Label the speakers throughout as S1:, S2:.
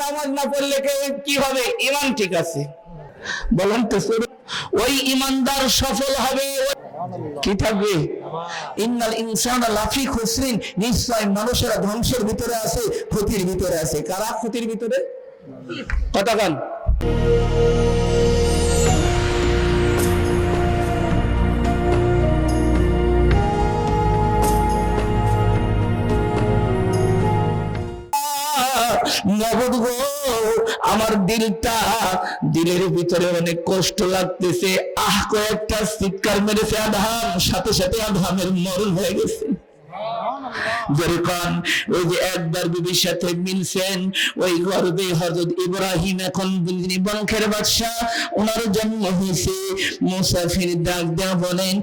S1: নামাজ না পড়লে কি হবে? ইমান ঠিক আছে। বলেন তো ওই ইমানদার সফল হবে। কি থাকবে? ইন্নাল ইনসানা লাফি খুসরিন, নিশ্চয় মানুষেরা ধ্বংসের ভিতরে আছে, ক্ষতির ভিতরে আছে। কারা ক্ষতির ভিতরে? কতক্ষণ আমার দিলের ভিতরে অনেক কষ্ট লাগতেছে। কয়েকটা চিৎকার মেরেছে আধাম, সাথে সাথে আধামের মরণ হয়ে গেছে। যেরকম ওই যে একবার বিবির সাথে মিলছেন, ওই গর্বে হযরত ইব্রাহিম, এখন যিনি বংশের বাদশা, ওনার জন্ম হয়েছে। মুসাফির ডাক দেয়া বলেন,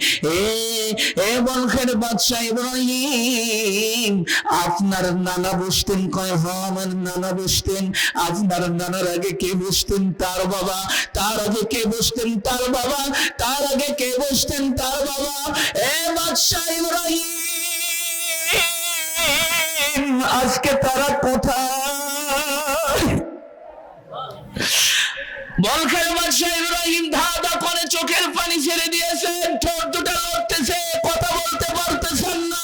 S1: এ বংশের বাদশা ইব্রাহিম, আপনার নানা বসতেন? কয় হ্যাঁ, আমার নানা বসতেন। আপনার নানার আগে কে বসতেন? তার বাবা। তার আগে কে বসতেন? তার বাবা। তার আগে কে বসতেন? তার বাবা। এ বাদশা ইব্রাহিম, আজকে তারা কোথায়? বলখের বাদশা ইব্রাহিম ধাঁধা করে চোখের পানি ছেড়ে দিয়েছেন, ঠোঁট দুটো লড়তেছে, কথা বলতে পারতেছেন না।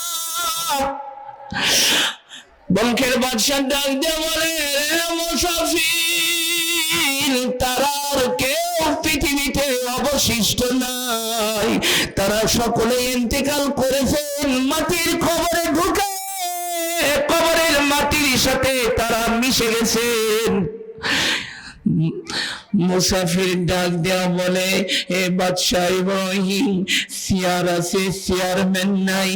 S1: বলখের বাদশা ডাক দিয়ে বলে, মুসাফির, তারা আর কেউ পৃথিবীতে অবশিষ্ট নাই, তারা সকলে ইন্তেকাল করেছেন। মাটির কবরে ঢুকে কবরের মাটির সাথে তারা মিশে গেছেন। মুসাফির ডাক দেয়া বলে, এ বাদশা ইব্রাহিম, চেয়ার আছে, চেয়ারম্যান নাই।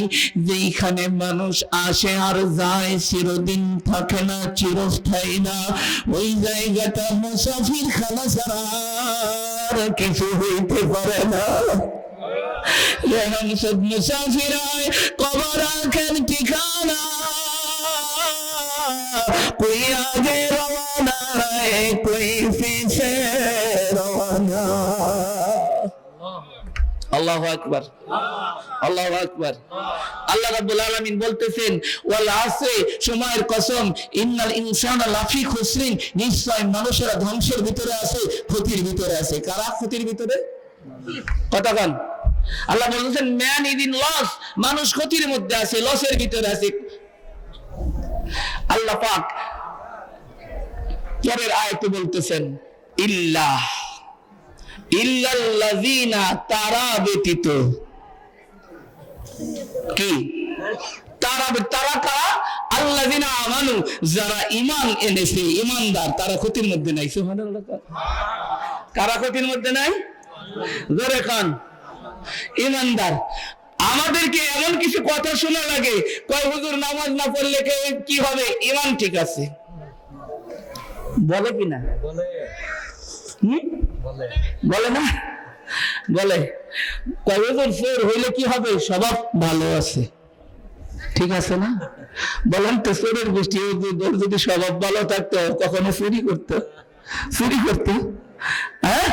S1: যেখানে মানুষ আসে আর যায়, চিরদিন থাকে না, চিরস্থায়ী না, ওই জায়গাটা মুসাফির খানা ছাড়া আর কিছু হইতে পারে না। মুসাফির হয় কবর রাখেন ঠিকানা, कोई आगे रवाना है, कोई पीछे रवाना। আল্লাহু আকবার, আল্লাহু আকবার। আল্লাহ রাব্বুল আলামিন বলতেছেন, ওয়াল আসরে, সময়ের কসম, ইন্নাল ইনসানা লাফি খুসরিন, নিশ্চয় মানুষেরা ধ্বংসের ভিতরে আছে, ক্ষতির ভিতরে আছে। কারা ক্ষতির ভিতরে? কতক্ষণ আল্লাহ বলতেছেন, ম্যান ইজ ইন লস, মানুষ ক্ষতির মধ্যে আছে, লসের ভিতরে আছে। আল্লাহ পাক পরের আয়াতে বলতেছেন, ইল্লাল্লাযিনা, তারা ব্যতীত। কি তারা? তারা কারা? আল্লাযিনা আমানু, যারা ঈমান এনেছে, ঈমানদার, তারা ক্ষতির মধ্যে নাই। সুবহানাল্লাহ। কারা ক্ষতির মধ্যে নাই? জোরে খান। ঈমানদার। আমাদেরকে এমন কিছু কথা শোনা লাগে, কয় হুজুর নামাজ না পড়লে কি হবে? ঈমান ঠিক আছে। বলে কি না? বলে না? বলে। কয় হুজুর চোর হইলে কি হবে? স্বভাব ভালো আছে, ঠিক আছে না? বলেন তো, চোরের গোষ্ঠী যদি স্বভাব ভালো থাকতো, কখনো চুরি করতো? চুরি করতো? হ্যাঁ?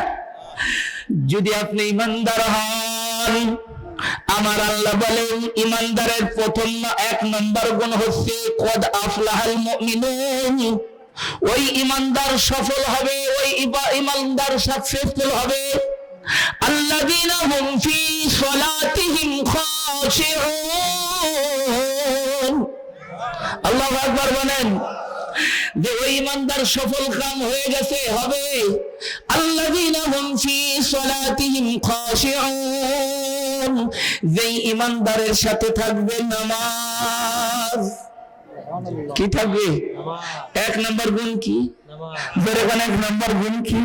S1: যদি আপনি ঈমানদার হন, আমার আল্লাহ বলেন, ঈমানদারের প্রথম 1 নম্বর গুণ হচ্ছে কদ আফলাহাল মুমিনুন। ওই ঈমানদার সফল হবে, ওই ঈমানদার সাকসেসফুল হবে। আল্লাযীনা হুম ফি সালাতিহিম খাশিউন। আল্লাহু আকবার বলেন, যে ওই ঈমানদার সফল কাম হয়ে গেছে, হবে। আল্লাযীনা হুম ফি সালাতিহিম খাশিউন, যেই ঈমানদারের সাথে থাকবে নামাজ। কি থাকবে? 1 নম্বর গুণ কি? নামাজ। 1 নম্বর গুণ কি?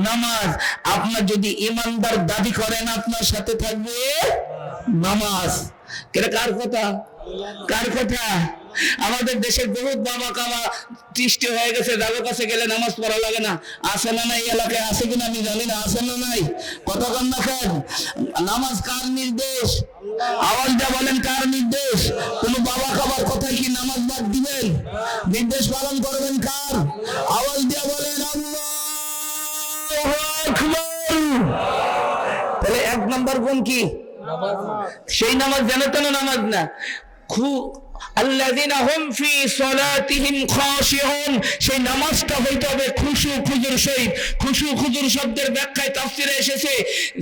S1: নামাজ। আপনার যদি ঈমানদার দাবি করেন, আপনার সাথে থাকবে নামাজ। কার কথা? কার কথা? আমাদের দেশের বহুত বাবা কামা সৃষ্টি হয়ে গেছে, যাদের কাছে গেলে নামাজ পড়া লাগে না। আছে না নাই? এলাকায় আছে কিনা আমি জানি না, আছে না নাই? কতক্ষণ না খান? নামাজ কার নির্দেশ? আওয়াজটা বলেন, কার নির্দেশ? কোন বাবা কাবার কথায় কি নামাজ বাদ দিবেন? নির্দেশ পালন করবেন কার? আওয়াজ দিয়ে বলেন, আল্লাহু আকবার। তাহলে 1 নম্বর গুণ কি? সেই নামাজ যেন তেন নামাজ না, খুব আল্লাযীনা হুম ফি সালাতিহিম খাশিউন, সেই নামাজটা হইতে হবে খুশু খুজুর সহিত। খুশু খুজুর শব্দের ব্যাখ্যায় তাফসীরে এসেছে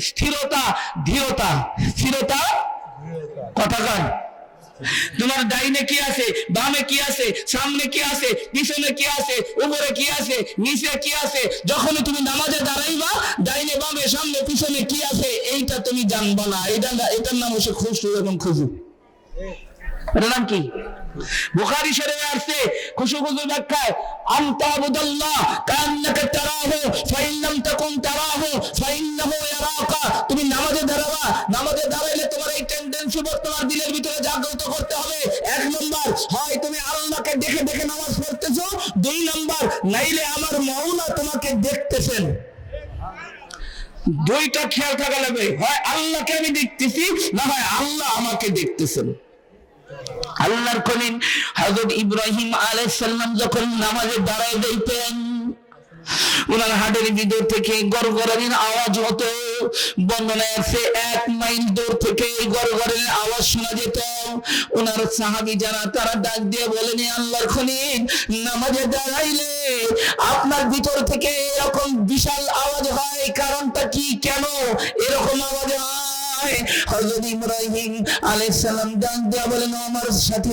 S1: স্থিরতা, ধীরতা। স্থিরতা কথা কান। তোমার ডাইনে কি আছে, বামে কি আছে, সামনে কি আছে, পিছনে কি আছে, উপরে কি আছে, নিচে কি আছে, যখনই তুমি নামাজে দাঁড়াইবা ডাইনে বামে সামনে পিছনে কি আছে এইটা তুমি জানবা না। এটার নাম হচ্ছে খুশু এবং খুজু। এটার নাম কি? বুখারী শরীফে আসছে খুশু খুজুর ব্যাখ্যায়, আনতা আবুদাল্লাহ কান্নাকা তারাহু ফাইন লাম তাকুন তারাহু ফাইন্নাহু ইয়ারাকা। তুমি নামাজে দাঁড়াবা, নামাজে দাঁড়াইলে তোমার এই টেন্ডেন্সি তোমার দিলের ভিতরে জাগ্রত করতে হবে। এক নম্বর, হয় তুমি আল্লাহকে দেখে দেখে নামাজ পড়তেছো। দুই নম্বর, নাইলে আমার মাওলা তোমাকে দেখতেছেন। দুইটা খেয়াল থাকা লাগবে, হয় আল্লাহকে আমি দেখতেছি, না হয় আল্লাহ আমাকে দেখতেছেন। আল্লাহর খলিল হযরত ইব্রাহিম আলাইহিস সালাম যখন নামাজে দাঁড়ায় যাইতেন, ওনার হাটের ভিতর থেকে গড়গড়ানির আওয়াজ হতো। বর্ণনায় আছে 1 মাইল দূর থেকে এই গড়গড়ানির আওয়াজ শোনা যেত। ওনার সাহাবী যারা তারা ডাক দিয়ে বলেন, আল্লাহর খলিল, নামাজে দাঁড়াইলে আপনার ভিতর থেকে এরকম বিশাল আওয়াজ হয়, কারণটা কি, কেন এরকম আওয়াজ হয়? হযরত ইব্রাহিম আলাইহিস সালাম ডাক দিয়ে বলেন, আমার সাথী